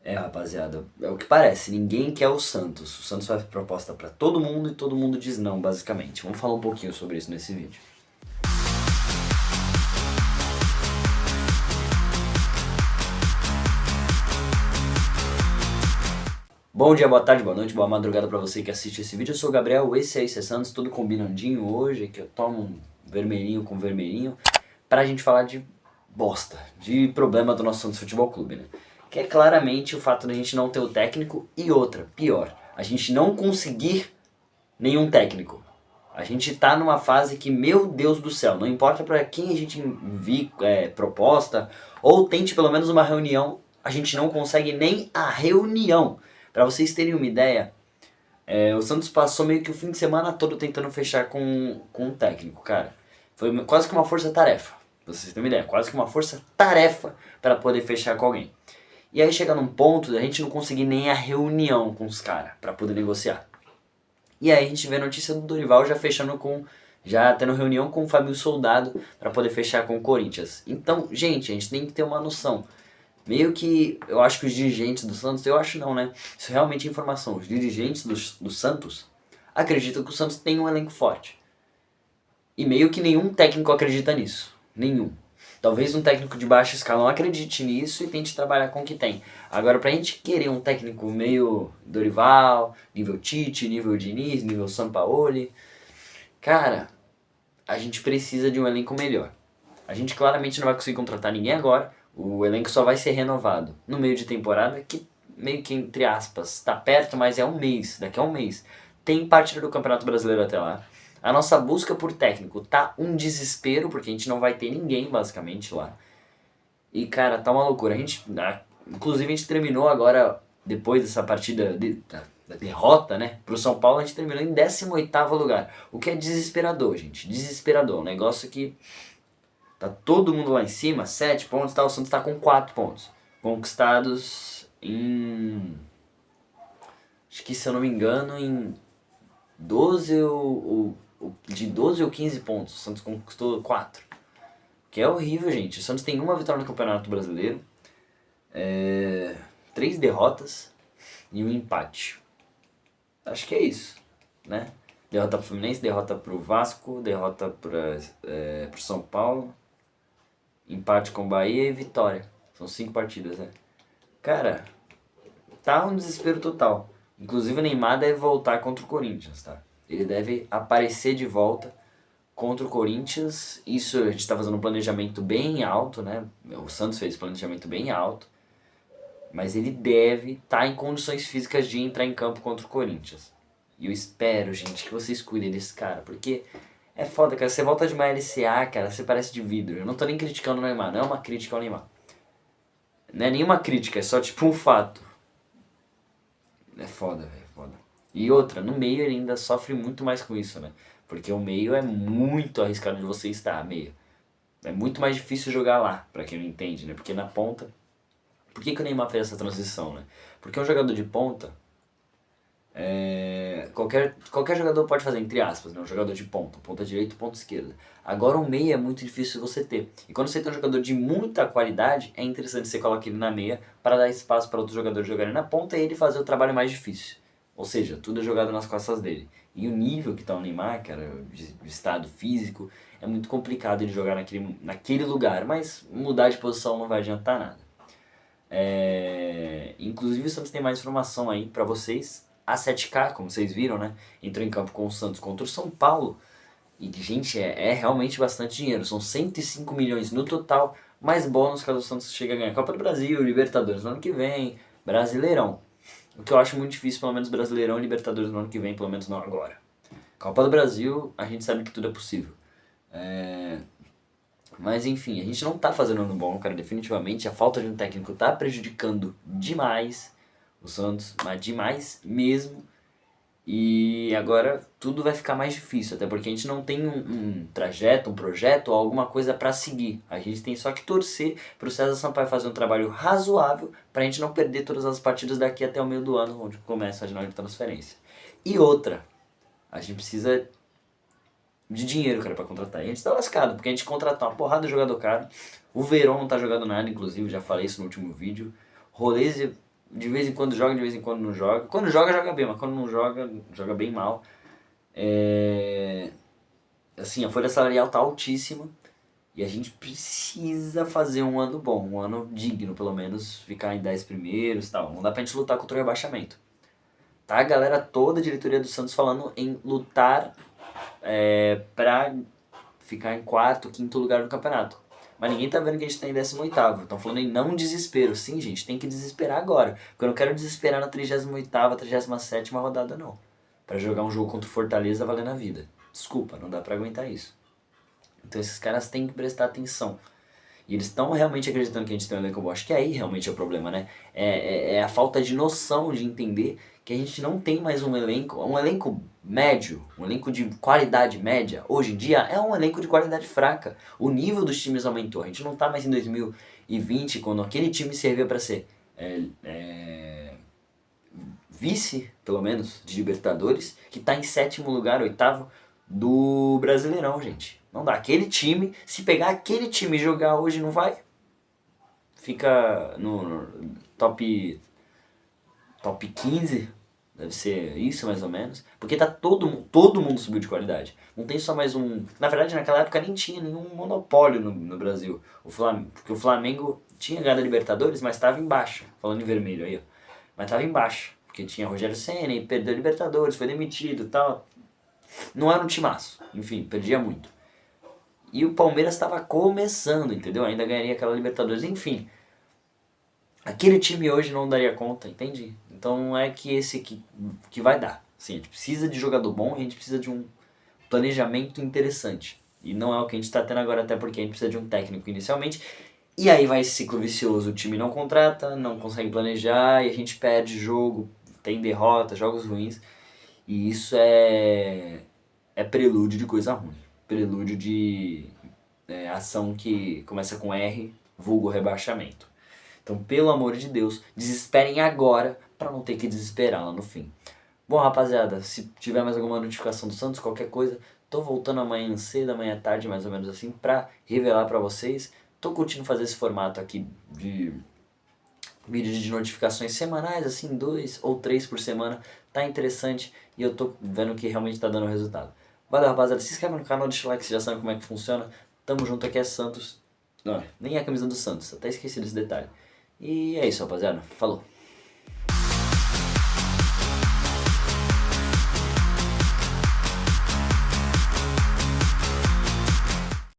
É, rapaziada, é o que parece, ninguém quer o Santos. O Santos faz proposta pra todo mundo e todo mundo diz não, basicamente. Vamos falar um pouquinho sobre isso nesse vídeo. Bom dia, boa tarde, boa noite, boa madrugada pra você que assiste esse vídeo. Eu sou o Gabriel, esse é IC Santos, tudo combinandinho hoje, que eu tomo um vermelhinho com vermelhinho, pra gente falar de bosta, de problema do nosso Santos Futebol Clube, né? Que é claramente o fato de a gente não ter o técnico e outra, pior, a gente não conseguir nenhum técnico. A gente tá numa fase que, meu Deus do céu, não importa pra quem a gente envie proposta, ou tente pelo menos uma reunião, a gente não consegue nem a reunião. Pra vocês terem uma ideia, o Santos passou meio que o fim de semana todo tentando fechar com um técnico, cara. Foi quase que uma força-tarefa, pra vocês terem uma ideia, quase que uma força-tarefa para poder fechar com alguém. E aí chega num ponto da gente não conseguir nem a reunião com os caras para poder negociar. E aí a gente vê a notícia do Dorival já fechando com. Já tendo reunião com o Fábio Soldado para poder fechar com o Corinthians. Então, gente, a gente tem que ter uma noção. Meio que eu acho que os dirigentes do Santos, eu acho não, né? Isso realmente é informação. Os dirigentes do Santos acreditam que o Santos tem um elenco forte. E meio que nenhum técnico acredita nisso. Nenhum. Talvez um técnico de baixo escalão acredite nisso e tente trabalhar com o que tem. Agora, pra gente querer um técnico meio Dorival, nível Tite, nível Diniz, nível Sampaoli, cara, a gente precisa de um elenco melhor. A gente claramente não vai conseguir contratar ninguém agora, o elenco só vai ser renovado no meio de temporada, que meio que entre aspas, tá perto, mas é um mês, daqui a um mês. Tem partida do Campeonato Brasileiro até lá. A nossa busca por técnico tá um desespero, porque a gente não vai ter ninguém basicamente lá. E cara, tá uma loucura. Inclusive a gente terminou agora, depois dessa partida da derrota, né, pro São Paulo, a gente terminou em 18º lugar. O que é desesperador, gente. Desesperador. Um negócio que tá todo mundo lá em cima, 7 pontos, tá, o Santos tá com 4 pontos. Conquistados em... Acho que, se eu não me engano, em 12 de 12 ou 15 pontos. O Santos conquistou 4. Que é horrível, gente. O Santos tem uma vitória no Campeonato Brasileiro, 3 derrotas e um empate. Acho que é isso, né? Derrota pro Fluminense, derrota pro Vasco, derrota pro São Paulo, empate com o Bahia e vitória. São 5 partidas, né? Cara, tá um desespero total. Inclusive o Neymar deve voltar contra o Corinthians, tá? Ele deve aparecer de volta contra o Corinthians. Isso a gente tá fazendo um planejamento bem alto, né? O Santos fez planejamento bem alto. Mas ele deve estar em condições físicas de entrar em campo contra o Corinthians. E eu espero, gente, que vocês cuidem desse cara, porque é foda, cara. Você volta de uma LCA, cara, você parece de vidro. Eu não tô nem criticando o Neymar, não é uma crítica ao Neymar. Não é nenhuma crítica, é só tipo um fato. É foda, velho, é foda. E outra, no meio ele ainda sofre muito mais com isso, né? Porque o meio é muito arriscado de você estar, meio. É muito mais difícil jogar lá, pra quem não entende, né? Porque na ponta... Por que o Neymar fez essa transição, né? Porque um jogador de ponta, qualquer jogador pode fazer, entre aspas, né? Um jogador de ponta, ponta direita e ponta esquerda. Agora o meia é muito difícil você ter. E quando você tem um jogador de muita qualidade, é interessante você colocar ele na meia para dar espaço para outros jogadores jogarem na ponta e ele fazer o trabalho mais difícil. Ou seja, tudo é jogado nas costas dele. E o nível que tá o Neymar, cara, de estado físico, é muito complicado ele jogar naquele lugar. Mas mudar de posição não vai adiantar nada. Inclusive o Santos tem mais informação aí pra vocês. A 7K, como vocês viram, né? Entrou em campo com o Santos contra o São Paulo. E, gente, é realmente bastante dinheiro. São 105 milhões no total, mais bônus caso o Santos chegue a ganhar Copa do Brasil, Libertadores no ano que vem, Brasileirão. O que eu acho muito difícil, pelo menos Brasileirão e Libertadores no ano que vem, pelo menos não agora. Copa do Brasil, a gente sabe que tudo é possível. Mas enfim, a gente não tá fazendo ano bom, cara, definitivamente. A falta de um técnico tá prejudicando demais o Santos, mas demais mesmo. E agora tudo vai ficar mais difícil, até porque a gente não tem um trajeto, um projeto ou alguma coisa pra seguir. A gente tem só que torcer pro César Sampaio fazer um trabalho razoável pra gente não perder todas as partidas daqui até o meio do ano, onde começa a janela de transferência. E outra, a gente precisa de dinheiro, cara, pra contratar. E a gente tá lascado, porque a gente contratou uma porrada de jogador caro. O Verón não tá jogando nada, inclusive, já falei isso no último vídeo. Roleze De vez em quando joga, de vez em quando não joga. Quando joga, joga bem, mas quando não joga, joga bem mal. Assim, a folha salarial tá altíssima e a gente precisa fazer um ano bom, um ano digno, pelo menos, ficar em 10 primeiros e tal. Não dá pra gente lutar contra o rebaixamento. Tá a galera toda, a diretoria do Santos, falando em lutar pra ficar em quarto, quinto lugar no campeonato. Mas ninguém tá vendo que a gente tá em 18º. Estão falando em não desespero. Sim, gente, tem que desesperar agora. Porque eu não quero desesperar na 38ª, 37ª rodada, não. Pra jogar um jogo contra o Fortaleza valendo a vida. Desculpa, não dá pra aguentar isso. Então esses caras têm que prestar atenção. E eles estão realmente acreditando que a gente tem um elenco bom. Acho que aí realmente é o problema, né? É a falta de noção de entender que a gente não tem mais um elenco médio, um elenco de qualidade média. Hoje em dia é um elenco de qualidade fraca. O nível dos times aumentou. A gente não tá mais em 2020, quando aquele time servia para ser vice, pelo menos, de Libertadores, que tá em sétimo lugar, oitavo do Brasileirão, gente. Não dá. Aquele time, se pegar aquele time e jogar hoje, não vai. Fica no top 15, deve ser isso mais ou menos. Porque tá todo mundo subiu de qualidade. Não tem só mais um. Na verdade, naquela época nem tinha nenhum monopólio no Brasil. Porque o Flamengo tinha ganhado a Libertadores, mas estava em baixa. Falando em vermelho aí, ó. Mas estava em baixa. Porque tinha Rogério Ceni, perdeu a Libertadores, foi demitido e tal. Não era um timaço. Enfim, perdia muito. E o Palmeiras estava começando, entendeu? Ainda ganharia aquela Libertadores. Enfim, aquele time hoje não daria conta, entende? Então é que esse que vai dar. Sim, a gente precisa de jogador bom e a gente precisa de um planejamento interessante. E não é o que a gente está tendo agora, até porque a gente precisa de um técnico inicialmente. E aí vai esse ciclo vicioso, o time não contrata, não consegue planejar e a gente perde jogo, tem derrota, jogos ruins. E isso é prelúdio de coisa ruim. Prelúdio de ação que começa com R, vulgo rebaixamento. Então, pelo amor de Deus, desesperem agora para não ter que desesperar lá no fim. Bom, rapaziada, se tiver mais alguma notificação do Santos, qualquer coisa, tô voltando amanhã cedo, amanhã tarde, mais ou menos assim, pra revelar pra vocês. Tô curtindo fazer esse formato aqui de vídeo de notificações semanais, assim, 2 ou 3 por semana. Tá interessante e eu tô vendo que realmente tá dando resultado. Valeu, rapaziada. Se inscreve no canal, deixa o like, vocês já sabem como é que funciona. Tamo junto, aqui é Santos. Não, nem é a camisa do Santos, até esqueci desse detalhe. E é isso, rapaziada. Falou.